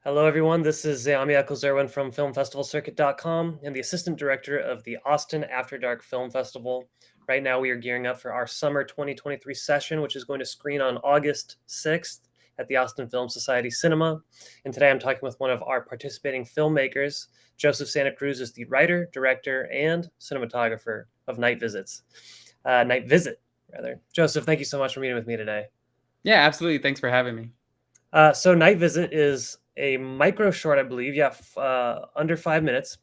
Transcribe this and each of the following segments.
Hello, everyone. This is Zami Eccles-Irwin from FilmFestivalCircuit.com and the Assistant Director of the Austin After Dark Film Festival. Right now, we are gearing up for our Summer 2023 session, which is going to screen on August 6th at the Austin Film Society Cinema. And today I'm talking with one of our participating filmmakers. Joseph Santa Cruz is the writer, director, and cinematographer of Night Visit, rather. Joseph, thank you so much for meeting with me today. Yeah, absolutely. Thanks for having me. So Night Visit is a micro short, I believe. Yeah, under 5 minutes.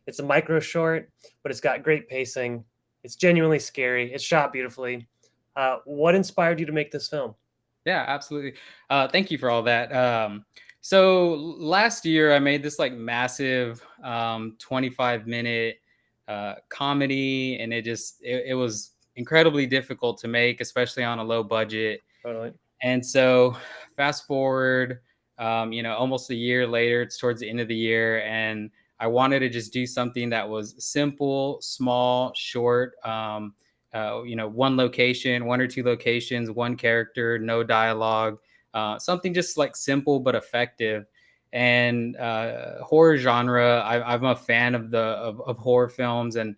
It's a micro short, but it's got great pacing. It's genuinely scary. It's shot beautifully. What inspired you to make this film? Yeah, absolutely. Thank you for all that. So last year I made this like massive 25-minute comedy, and it was incredibly difficult to make, especially on a low budget. Totally. And so fast forward, almost a year later, it's towards the end of the year, and I wanted to just do something that was simple, small, short. One location, one or two locations, one character, no dialogue, something just like simple but effective. And horror genre, I'm a fan of horror films, and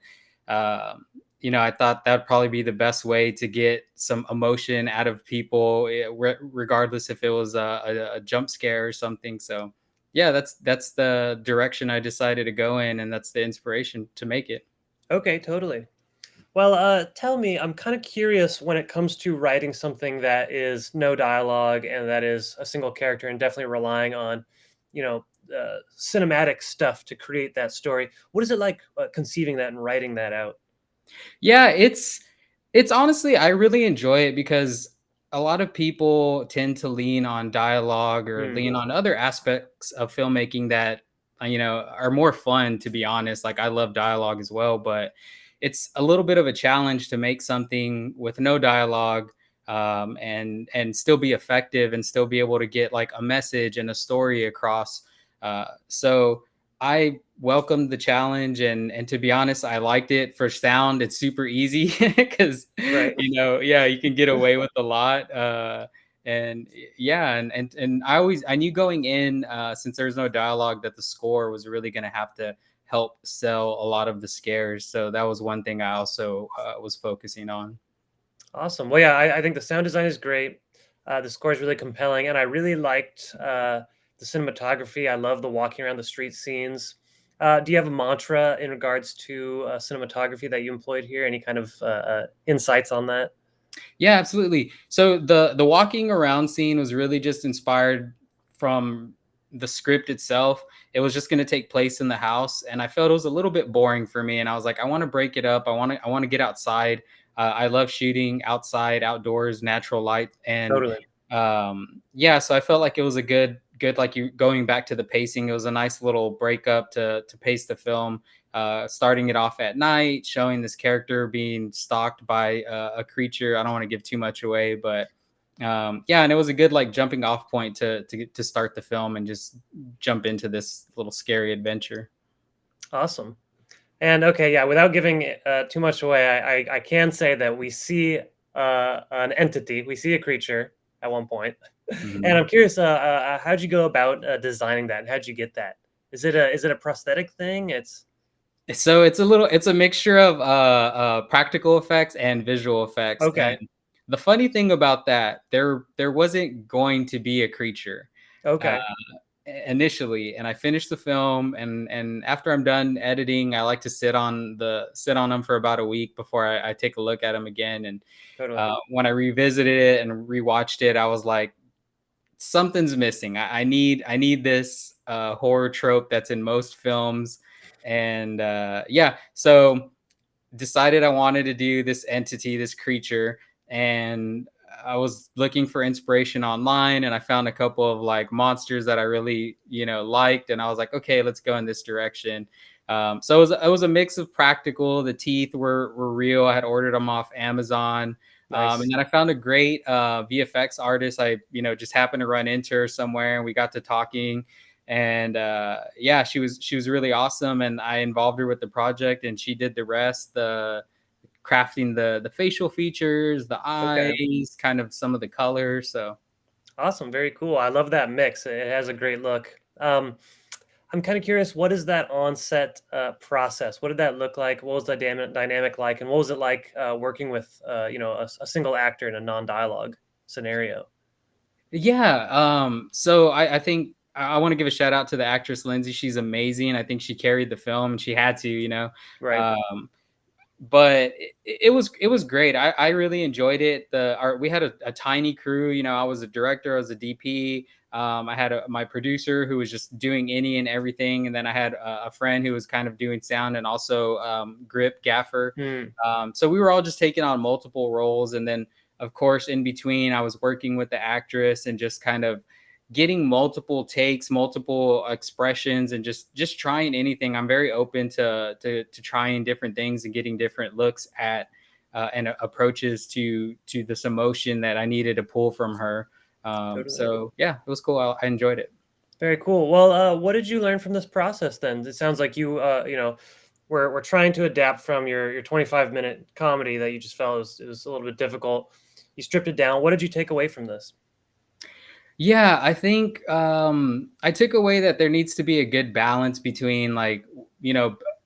uh, I thought that'd probably be the best way to get some emotion out of people, regardless if it was a jump scare or something. So, yeah, that's the direction I decided to go in, and that's the inspiration to make it. Okay, totally. Well, tell me, I'm kind of curious when it comes to writing something that is no dialogue and that is a single character and definitely relying on, cinematic stuff to create that story. What is it like conceiving that and writing that out? Yeah, it's honestly, I really enjoy it because a lot of people tend to lean on dialogue or Hmm. lean on other aspects of filmmaking that are more fun, to be honest. Like, I love dialogue as well, but it's a little bit of a challenge to make something with no dialogue, and still be effective and still be able to get like a message and a story across. So I welcomed the challenge, and to be honest, I liked it. For sound, it's super easy because Right. yeah, you can get away with a lot. And yeah, and I knew going in, since there's no dialogue, that the score was really going to have to help sell a lot of the scares. So that was one thing I also was focusing on. Awesome. Well, yeah, I think the sound design is great. The score is really compelling, and I really liked the cinematography. I love the walking around the street scenes. Do you have a mantra in regards to cinematography that you employed here? Any kind of insights on that? Yeah, absolutely. So the walking around scene was really just inspired from the script itself. It was just going to take place in the house, and I felt it was a little bit boring for me. And I was like, I want to break it up. I want to get outside. I love shooting outside, outdoors, natural light, and Totally. yeah. So I felt like it was a good like you going back to the pacing. It was a nice little breakup to pace the film, starting it off at night, showing this character being stalked by a creature. I don't want to give too much away, but yeah, and it was a good like jumping off point to start the film and just jump into this little scary adventure. Awesome. And okay, yeah, without giving too much away, I can say that we see an entity, we see a creature at one point, and Mhm. I'm curious, how'd you go about designing that? How'd you get that? Is it a prosthetic thing? It's So it's a mixture of practical effects and visual effects. And okay, the funny thing about that, there wasn't going to be a creature. Uh, okay, Initially, and I finished the film, and after I'm done editing, I like to sit on them for about a week before I take a look at them again. And totally, when I revisited it and rewatched it, I was like, something's missing. I need this horror trope that's in most films. And yeah, so decided I wanted to do this entity, this creature, and I was looking for inspiration online, and I found a couple of like monsters that I really, liked, and I was like, okay, let's go in this direction. So it was a mix of practical. The teeth were real. I had ordered them off Amazon. And nice, then I found a great VFX artist. I just happened to run into her somewhere, and we got to talking. And yeah, she was really awesome, and I involved her with the project, and she did the rest, the crafting the facial features, the okay, eyes, kind of some of the colors. So awesome, very cool. I love that mix. It has a great look. I'm kind of curious, what is that onset process? What did that look like? What was the dynamic like? And what was it like working with, a single actor in a non-dialogue scenario? Yeah. So I think I want to give a shout out to the actress Lindsay. She's amazing. I think she carried the film and she had to, Right. Um, but it was great. I really enjoyed it. We had a tiny crew. I was a director, I was a DP. I had my producer who was just doing any and everything, and then I had a friend who was kind of doing sound and also grip gaffer. Hmm. So we were all just taking on multiple roles, and then of course in between I was working with the actress and just kind of getting multiple takes, multiple expressions, and just trying anything. I'm very open to trying different things and getting different looks at and approaches to this emotion that I needed to pull from her. Totally. So yeah, it was cool. I enjoyed it. Very cool. Well, what did you learn from this process then? It sounds like we're trying to adapt from your 25-minute comedy that you just felt it was a little bit difficult. You stripped it down. What did you take away from this? Yeah, I think I took away that there needs to be a good balance between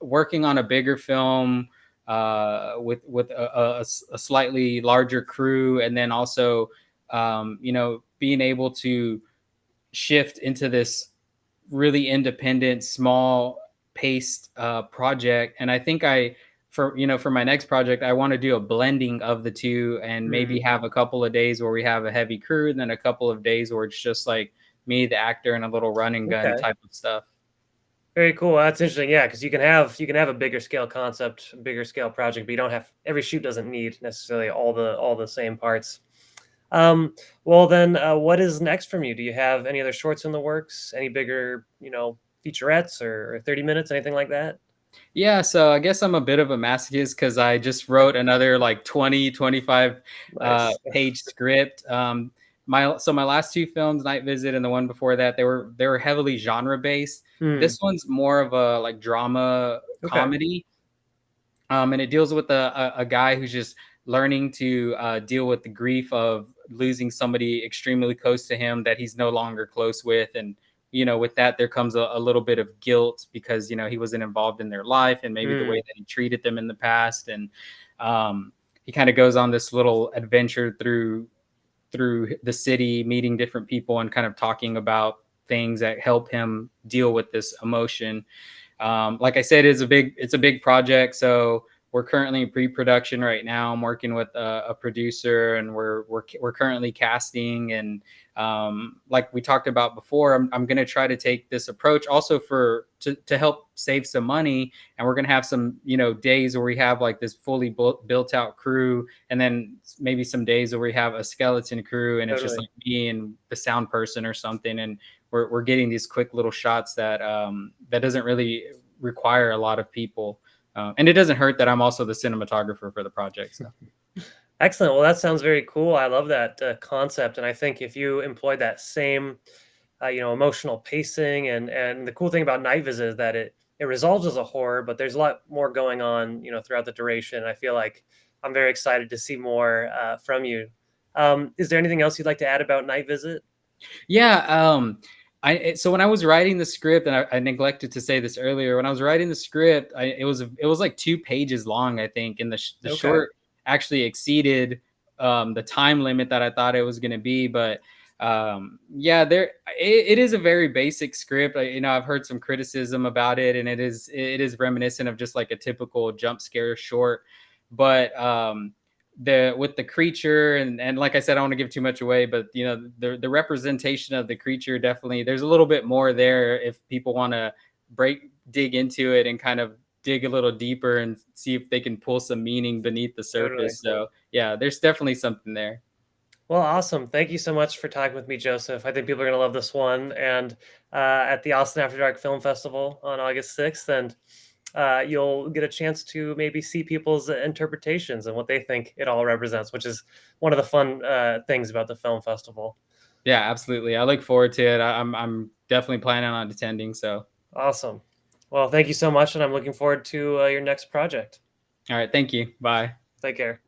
working on a bigger film with a slightly larger crew, and then also being able to shift into this really independent, small paced project. And I think for my next project, I want to do a blending of the two and maybe Hmm. have a couple of days where we have a heavy crew, and then a couple of days where it's just like me, the actor, and a little run and gun Okay. type of stuff. Very cool. That's interesting. Yeah, because you can have a bigger scale concept, a bigger scale project, but you don't have every shoot doesn't need necessarily all the same parts. Well then, what is next from you? Do you have any other shorts in the works? Any bigger, featurettes or 30 minutes, anything like that? Yeah, so I guess I'm a bit of a masochist because I just wrote another like 20, 25 Nice. page script. My last two films, Night Visit and the one before that, they were heavily genre based. Hmm. This one's more of a like drama Okay. comedy, and it deals with a guy who's just learning to deal with the grief of losing somebody extremely close to him that he's no longer close with. And with that there comes a little bit of guilt because he wasn't involved in their life and maybe the way Hmm. that he treated them in the past. And he kind of goes on this little adventure through the city, meeting different people and kind of talking about things that help him deal with this emotion. Like I said, it's a big project. So we're currently in pre-production right now. I'm working with a producer, and we're currently casting. And like we talked about before, I'm going to try to take this approach also to help save some money. And we're going to have some days where we have like this fully built out crew, and then maybe some days where we have a skeleton crew, and it's just Totally. like me and the sound person or something. And we're getting these quick little shots that doesn't really require a lot of people, and it doesn't hurt that I'm also the cinematographer for the project. So Excellent. Well, that sounds very cool. I love that concept, and I think if you employed that same, emotional pacing, and the cool thing about Night Visit is that it resolves as a horror, but there's a lot more going on, throughout the duration. I feel like I'm very excited to see more from you. Is there anything else you'd like to add about Night Visit? yeah, so when I was writing the script, and I neglected to say this earlier, when I was writing the script, it was like 2 pages long, I think, and the Okay. short actually exceeded the time limit that I thought it was going to be. But yeah, it is a very basic script. I've heard some criticism about it, and it is reminiscent of just like a typical jump scare short. But the with the creature, and like I said, I don't want to give too much away, but the representation of the creature, definitely there's a little bit more there if people want to dig into it and kind of dig a little deeper and see if they can pull some meaning beneath the Totally. surface. So yeah, there's definitely something there. Well, awesome. Thank you so much for talking with me, Joseph. I think people are going to love this one. And at the Austin After Dark Film Festival on August 6th, and you'll get a chance to maybe see people's interpretations and what they think it all represents, which is one of the fun things about the film festival. Yeah, absolutely. I look forward to it. I'm definitely planning on attending. So Awesome. Well, thank you so much. And I'm looking forward to your next project. all right, thank you. Bye. Take care.